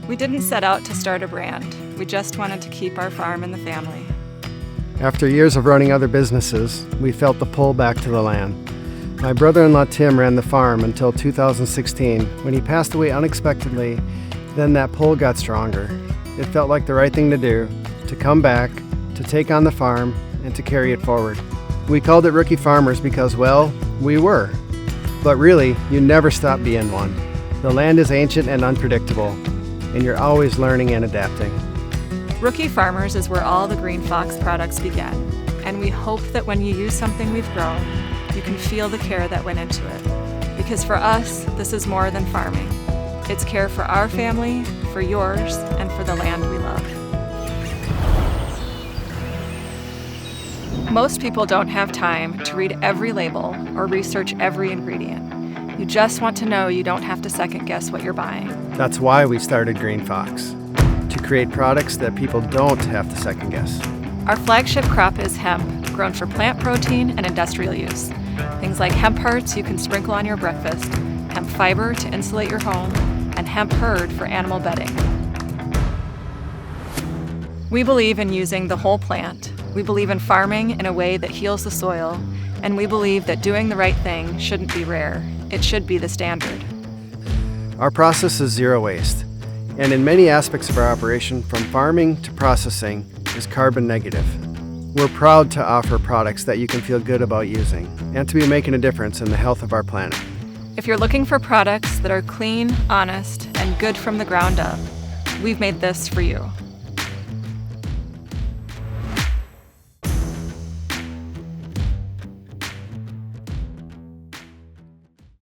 We didn't set out to start a brand. We just wanted to keep our farm in the family. After years of running other businesses, we felt the pull back to the land. My brother-in-law Tim ran the farm until 2016. When he passed away unexpectedly, then that pull got stronger. It felt like the right thing to do, to come back, to take on the farm, and to carry it forward. We called it Rookie Farmers because, well, we were. But really, you never stop being one. The land is ancient and unpredictable, and you're always learning and adapting. Rookie Farmers is where all the Green Fox products begin, and we hope that when you use something we've grown, you can feel the care that went into it. Because for us, this is more than farming. It's care for our family, for yours, and for the land we love. Most people don't have time to read every label or research every ingredient. You just want to know you don't have to second guess what you're buying. That's why we started Green Fox, to create products that people don't have to second guess. Our flagship crop is hemp, grown for plant protein and industrial use. Things like hemp hearts you can sprinkle on your breakfast, hemp fiber to insulate your home, and hemp hurd for animal bedding. We believe in using the whole plant. We believe in farming in a way that heals the soil, and we believe that doing the right thing shouldn't be rare. It should be the standard. Our process is zero waste, and in many aspects of our operation, from farming to processing, is carbon negative. We're proud to offer products that you can feel good about using, and to be making a difference in the health of our planet. If you're looking for products that are clean, honest, and good from the ground up, we've made this for you.